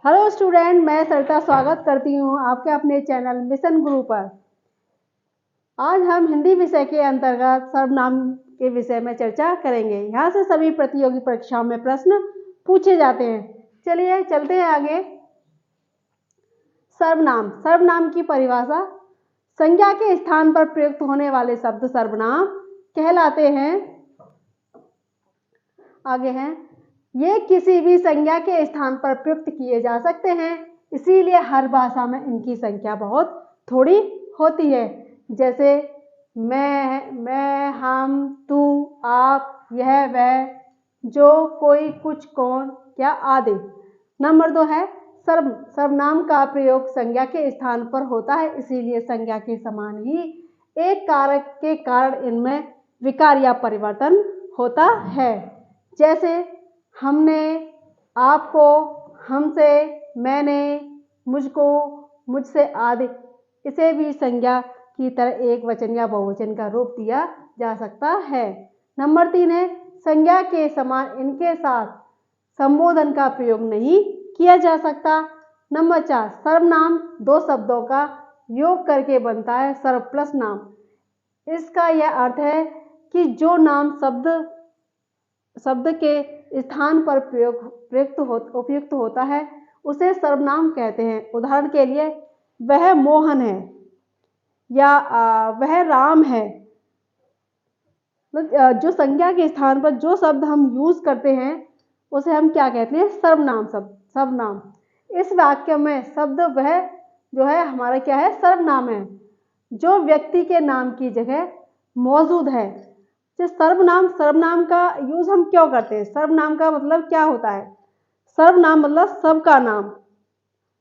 Hello student, मैं सरिता स्वागत करती हूँ आपके अपने चैनल मिशन गुरु पर। आज हम हिंदी विषय के अंतर्गत सर्वनाम के विषय में चर्चा करेंगे। यहाँ से सभी प्रतियोगी परीक्षाओं में प्रश्न पूछे जाते हैं। चलिए चलते हैं आगे। सर्वनाम। सर्वनाम की परिभाषा: संज्ञा के स्थान पर प्रयुक्त होने वाले शब्द सर्वनाम कहलाते हैं। आगे हैं, ये किसी भी संज्ञा के स्थान पर प्रयुक्त किए जा सकते हैं, इसीलिए हर भाषा में इनकी संख्या बहुत थोड़ी होती है। जैसे मैं, हम, तू, आप, यह, वह, जो, कोई, कुछ, कौन, क्या आदि। नंबर 2 है सर्वनाम का प्रयोग संज्ञा के स्थान पर होता है, इसीलिए संज्ञा के समान ही एक कारक के कारण इनमें विकार या परिवर्तन होता है। जैसे हमने, आपको, हमसे, मैंने, मुझको, मुझसे आदि। इसे भी संज्ञा की तरह एक वचन या बहुवचन का रूप दिया जा सकता है। नंबर 3 है संज्ञा के समान इनके साथ संबोधन का प्रयोग नहीं किया जा सकता। नंबर 4 सर्वनाम दो शब्दों का योग करके बनता है सर्व प्लस नाम। इसका यह अर्थ है कि जो नाम शब्द के स्थान पर उपयुक्त होता है उसे सर्वनाम कहते हैं। उदाहरण के लिए, वह मोहन है या वह राम है। जो संज्ञा के स्थान पर जो शब्द हम यूज करते हैं उसे हम क्या कहते हैं? सर्वनाम। सर्वनाम। इस वाक्य में शब्द वह जो है हमारा क्या है? सर्वनाम है, जो व्यक्ति के नाम की जगह मौजूद है। सर्वनाम का यूज हम क्यों करते हैं? सर्वनाम का मतलब क्या होता है? सर्वनाम मतलब सबका नाम,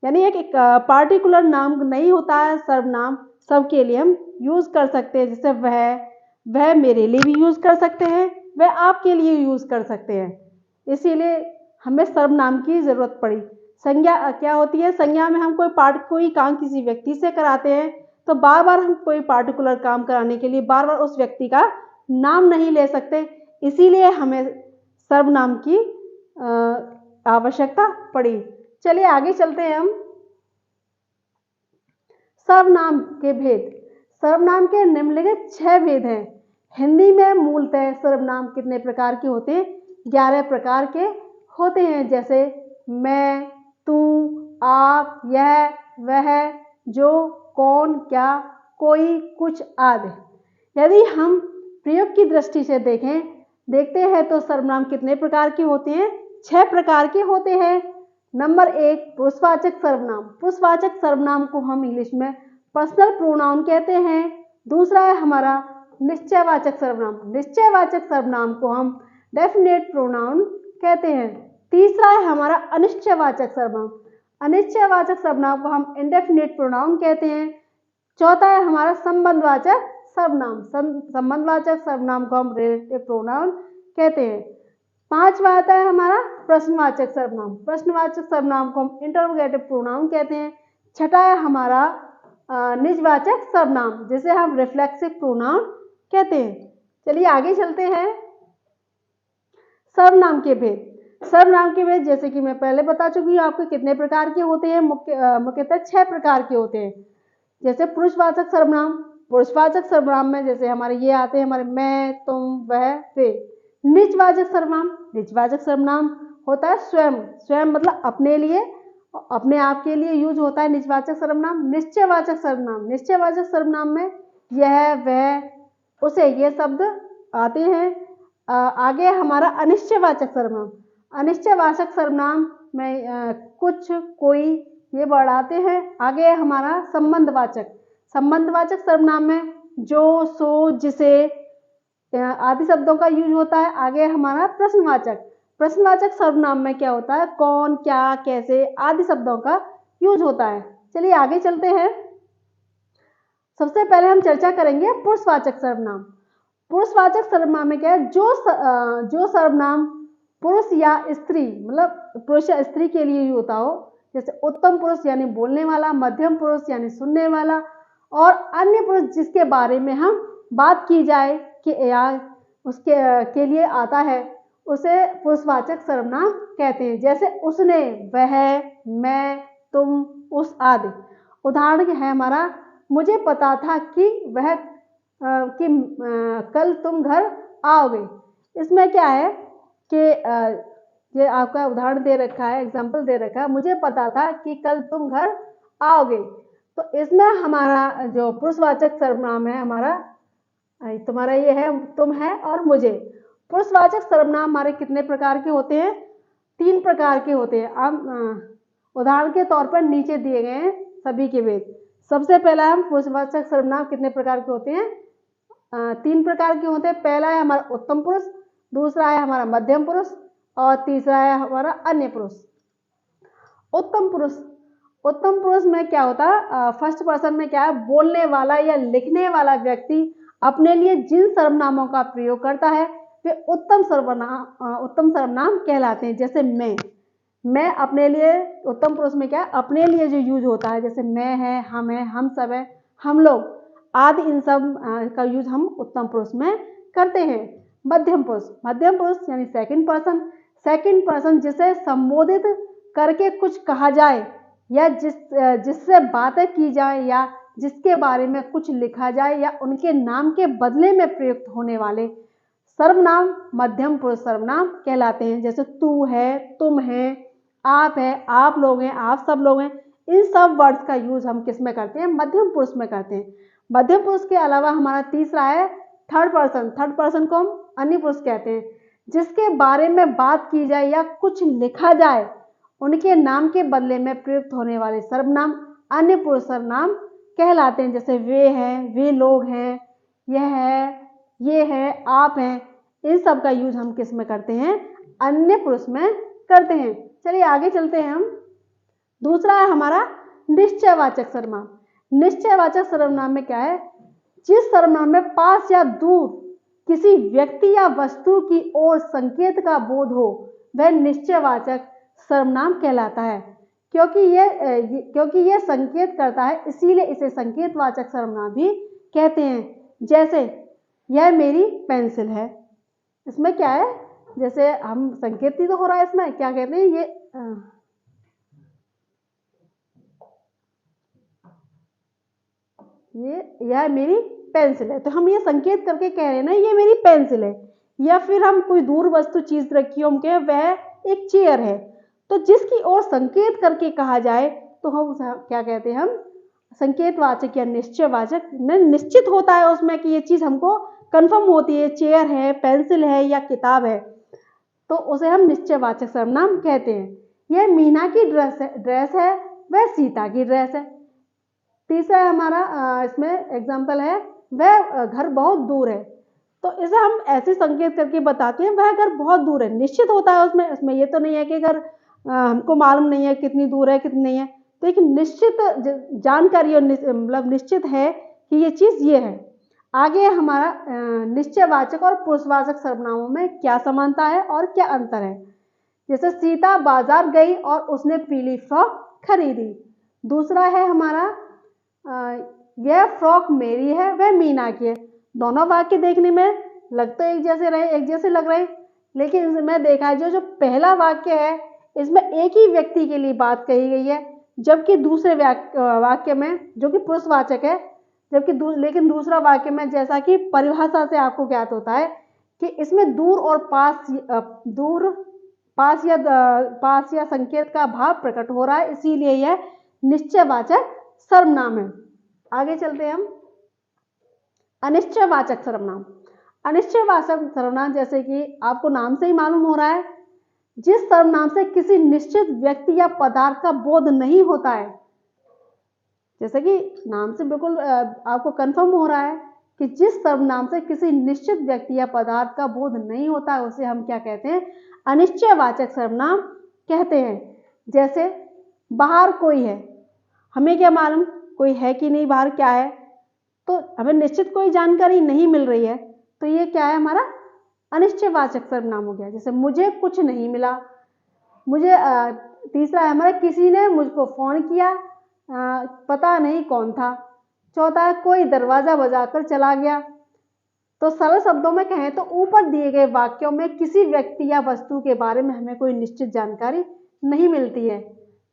यानी एक पार्टिकुलर नाम नहीं होता है। सर्वनाम सबके लिए हम यूज कर सकते हैं। जैसे वह मेरे लिए भी यूज कर सकते हैं, वह आपके लिए यूज कर सकते हैं। इसीलिए हमें सर्वनाम की जरूरत पड़ी। संज्ञा क्या होती है? संज्ञा में हम कोई काम किसी व्यक्ति से कराते हैं तो बार बार हम कोई पार्टिकुलर काम कराने के लिए बार बार उस व्यक्ति का नाम नहीं ले सकते, इसीलिए हमें सर्वनाम की आवश्यकता पड़ी। चलिए आगे चलते हैं हम। सर्वनाम के भेद। सर्वनाम के निम्नलिखित 6 भेद हैं। हिंदी में मूलतः सर्वनाम कितने प्रकार के होते हैं? 11 प्रकार के होते हैं। जैसे मैं, तू, आप, यह, वह, जो, कौन, क्या, कोई, कुछ आदि। यदि हम प्रयोग की दृष्टि से देखते हैं तो सर्वनाम कितने प्रकार के होते हैं? 6 प्रकार के होते हैं। नंबर 1 पुरुषवाचक सर्वनाम। पुरुषवाचक सर्वनाम को हम इंग्लिश में पर्सनल प्रोनाउन कहते हैं। दूसरा है हमारा निश्चयवाचक सर्वनाम। निश्चयवाचक सर्वनाम को हम डेफिनेट प्रोनाउन कहते हैं। तीसरा है हमारा अनिश्चयवाचक सर्वनाम। अनिश्चयवाचक सर्वनाम को हम इंडेफिनेट प्रोनाउन कहते हैं। चौथा है हमारा संबंधवाचक सर्वनाम। संबंधवाचक सर्वनाम को हम रिलेटिव प्रोनाउन कहते हैं। पांचवा आता है हमारा प्रश्नवाचक सर्वनाम। प्रश्नवाचक सर्वनाम को हम इंटरोगेटिव प्रोनाउन कहते हैं। छठा है हमारा निजवाचक सर्वनाम, जिसे हम रिफ्लेक्सिव प्रोनाउन कहते हैं। चलिए आगे चलते हैं। सर्वनाम के भेद। सर्वनाम के भेद जैसे कि मैं पहले बता चुकी हूँ आपको कितने प्रकार के होते हैं। मुख्यतः 6 प्रकार के होते हैं। जैसे पुरुषवाचक सर्वनाम। पुरुषवाचक सर्वनाम में जैसे हमारे ये आते हैं, हमारे मैं, तुम, वह, वे। निजवाचक सर्वनाम। निजवाचक सर्वनाम होता है स्वयं। स्वयं मतलब अपने लिए, अपने आप के लिए यूज होता है निजवाचक सर्वनाम। निश्चयवाचक सर्वनाम। निश्चयवाचक सर्वनाम में यह, वह, उसे, ये शब्द आते हैं। आगे हमारा अनिश्चयवाचक सर्वनाम। अनिश्चयवाचक सर्वनाम में कुछ, कोई, ये वर्ड आते हैं। आगे हमारा संबंधवाचक। संबंधवाचक सर्वनाम में जो, सो, जिसे आदि शब्दों का यूज होता है। आगे हमारा प्रश्नवाचक। प्रश्नवाचक सर्वनाम में क्या होता है? कौन, क्या, कैसे आदि शब्दों का यूज होता है। चलिए आगे चलते हैं। सबसे पहले हम चर्चा करेंगे पुरुषवाचक सर्वनाम। पुरुषवाचक सर्वनाम में क्या है? जो सर्वनाम पुरुष या स्त्री, मतलब पुरुष या स्त्री के लिए होता हो। जैसे उत्तम पुरुष यानी बोलने वाला, मध्यम पुरुष यानी सुनने वाला, और अन्य पुरुष जिसके बारे में हम बात की जाए कि या उसके के लिए आता है, उसे पुरुषवाचक सर्वनाम कहते हैं। जैसे उसने, वह, मैं, तुम, उस आदि। उदाहरण है हमारा, मुझे पता था कि कल तुम घर आओगे। इसमें क्या है कि ये आपका उदाहरण दे रखा है, एग्जाम्पल दे रखा है, मुझे पता था कि कल तुम घर आओगे। तो इसमें हमारा जो पुरुषवाचक सर्वनाम है हमारा, तुम्हारा ये है, तुम है और मुझे। पुरुषवाचक सर्वनाम हमारे कितने प्रकार के होते हैं? 3 प्रकार के होते हैं। आप उदाहरण के तौर पर नीचे दिए गए हैं सभी के वेद। सबसे पहला हम पुरुषवाचक सर्वनाम कितने प्रकार के होते हैं? 3 प्रकार के होते हैं। पहला है हमारा उत्तम पुरुष, दूसरा है हमारा मध्यम पुरुष और तीसरा है हमारा अन्य पुरुष। उत्तम पुरुष, उत्तम पुरुष में क्या होता है? फर्स्ट पर्सन में क्या है? बोलने वाला या लिखने वाला व्यक्ति अपने लिए जिन सर्वनामों का प्रयोग करता है वे उत्तम सर्वनाम कहलाते हैं। जैसे मैं अपने लिए, उत्तम पुरुष में क्या है? अपने लिए जो यूज होता है, जैसे मैं है, हम सब है, हम लोग आदि, इन सब का यूज हम उत्तम पुरुष में करते हैं। मध्यम पुरुष यानी सेकंड पर्सन जिसे संबोधित करके कुछ कहा जाए या जिससे बातें की जाए या जिसके बारे में कुछ लिखा जाए या उनके नाम के बदले में प्रयुक्त होने वाले सर्वनाम मध्यम पुरुष सर्वनाम कहलाते हैं। जैसे तू है, तुम है, आप है, आप लोग हैं, आप सब लोग हैं। इन सब वर्ड्स का यूज हम किस में करते हैं? मध्यम पुरुष में करते हैं। मध्यम पुरुष के अलावा हमारा तीसरा है थर्ड पर्सन को हम अन्य पुरुष कहते हैं। जिसके बारे में बात की जाए या कुछ लिखा जाए उनके नाम के बदले में प्रयुक्त होने वाले सर्वनाम अन्य पुरुष सर्वनाम कहलाते हैं। जैसे वे हैं, वे लोग हैं, यह है, ये है, आप हैं। इन सब का यूज हम किस में करते हैं? अन्य पुरुष में करते हैं। चलिए आगे चलते हैं हम। दूसरा है हमारा निश्चयवाचक सर्वनाम। निश्चयवाचक सर्वनाम में क्या है? जिस सर्वनाम में पास या दूर किसी व्यक्ति या वस्तु की ओर संकेत का बोध हो वह निश्चयवाचक सर्वनाम कहलाता है। क्योंकि यह संकेत करता है इसीलिए इसे संकेतवाचक सर्वनाम भी कहते हैं। जैसे यह मेरी पेंसिल है, इसमें क्या है? जैसे हम संकेत ही तो हो रहा है, इसमें क्या कहते हैं? यह मेरी पेंसिल है, तो हम ये संकेत करके कह रहे हैं ना ये मेरी पेंसिल है। या फिर हम कोई दूर वस्तु चीज रखी हो, हम कहें वह एक चेयर है, तो जिसकी ओर संकेत करके कहा जाए तो हम क्या कहते हैं? हम संकेतवाचक या निश्चयवाचक। निश्चित होता है उसमें कि ये चीज हमको कंफर्म होती है, चेयर है, पेंसिल है या किताब है, तो उसे हम निश्चयवाचक सर्वनाम कहते हैं। यह मीना की ड्रेस है, वह सीता की ड्रेस है। तीसरा हमारा इसमें एग्जाम्पल है, वह घर बहुत दूर है, तो इसे हम ऐसे संकेत करके बताते हैं वह घर बहुत दूर है। निश्चित होता है उसमें ये तो नहीं है कि घर हमको मालूम नहीं है कितनी दूर है कितनी नहीं है, तो एक निश्चित जानकारी और मतलब निश्चित है कि ये चीज ये है। आगे हमारा निश्चयवाचक और पुरुषवाचक सर्वनामों में क्या समानता है और क्या अंतर है। जैसे सीता बाजार गई और उसने पीली फ्रॉक खरीदी। दूसरा है हमारा यह फ्रॉक मेरी है, वह मीना की है। दोनों वाक्य देखने में लग तो एक जैसे लग रहे, लेकिन इसमें देखा है जो पहला वाक्य है इसमें एक ही व्यक्ति के लिए बात कही गई है, जबकि दूसरे वाक्य में जो कि पुरुषवाचक है, लेकिन दूसरा वाक्य में जैसा कि परिभाषा से आपको ज्ञात होता है कि इसमें दूर और पास या संकेत का भाव प्रकट हो रहा है, इसीलिए यह निश्चयवाचक सर्वनाम है। आगे चलते हैं हम। अनिश्चयवाचक सर्वनाम। अनिश्चयवाचक सर्वनाम जैसे कि आपको नाम से ही मालूम हो रहा है, जिस सर्वनाम से किसी निश्चित व्यक्ति या पदार्थ का बोध नहीं होता है। जैसे कि नाम से बिल्कुल आपको कंफर्म हो रहा है कि जिस सर्वनाम से किसी निश्चित व्यक्ति या पदार्थ का बोध नहीं होता है उसे हम क्या कहते हैं? अनिश्चयवाचक सर्वनाम कहते हैं। जैसे बाहर कोई है, हमें क्या मालूम कोई है कि नहीं, बाहर क्या है, तो हमें निश्चित कोई जानकारी नहीं मिल रही है, तो ये क्या है? हमारा अनिश्चयवाचक सर्वनाम हो गया। जैसे मुझे कुछ नहीं मिला, तीसरा है हमारा किसी ने मुझको फोन किया, पता नहीं कौन था। चौथा है कोई दरवाजा बजाकर चला गया। तो सरल शब्दों में कहें तो ऊपर दिए गए वाक्यों में किसी व्यक्ति या वस्तु के बारे में हमें कोई निश्चित जानकारी नहीं मिलती है,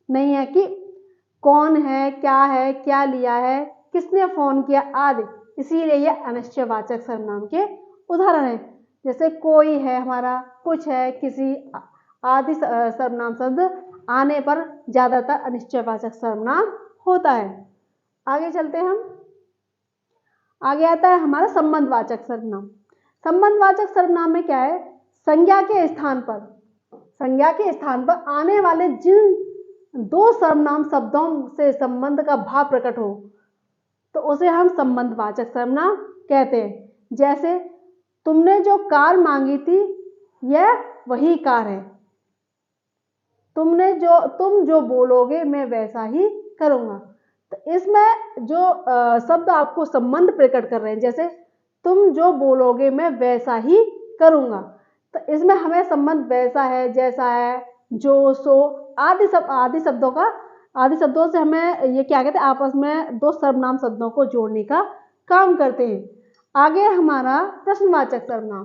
नहीं है कि कौन है, क्या लिया है, किसने फोन किया आदि, इसीलिए ये अनिश्चयवाचक सर्वनाम के उदाहरण हैं। जैसे कोई है हमारा, कुछ है, किसी आदि सर्वनाम शब्द आने पर ज्यादातर अनिश्चयवाचक सर्वनाम होता है। आगे चलते हैं हम। आगे आता है हमारा संबंधवाचक सर्वनाम। संबंधवाचक सर्वनाम में क्या है, संज्ञा के स्थान पर आने वाले जिन दो सर्वनाम शब्दों से संबंध का भाव प्रकट हो तो उसे हम संबंधवाचक सर्वनाम कहते हैं। जैसे तुमने जो कार मांगी थी यह वही कार है, तुम जो बोलोगे मैं वैसा ही करूँगा। तो इसमें जो शब्द आपको संबंध प्रकट कर रहे हैं, जैसे तुम जो बोलोगे मैं वैसा ही करूँगा, तो इसमें हमें संबंध वैसा है, जैसा है, जो, सो आदि शब्दों से हमें ये क्या कहते हैं, आपस में दो सर्वनाम शब्दों को जोड़ने का काम करते हैं। आगे हमारा प्रश्नवाचक सर्वनाम।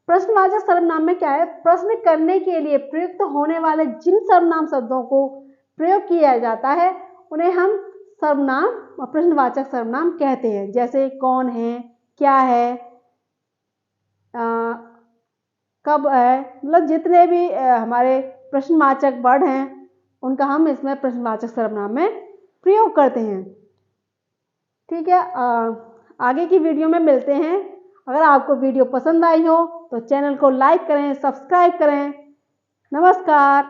प्रश्नवाचक सर्वनाम में क्या है, प्रश्न करने के लिए प्रयुक्त होने वाले जिन सर्वनाम शब्दों को प्रयोग किया जाता है उन्हें हम सर्वनाम प्रश्नवाचक सर्वनाम कहते हैं। जैसे कौन है, क्या है, कब है, मतलब जितने भी हमारे प्रश्नवाचक वर्ड हैं उनका हम इसमें प्रश्नवाचक सर्वनाम में प्रयोग करते हैं। ठीक है, आगे की वीडियो में मिलते हैं। अगर आपको वीडियो पसंद आई हो तो चैनल को लाइक करें, सब्सक्राइब करें। नमस्कार।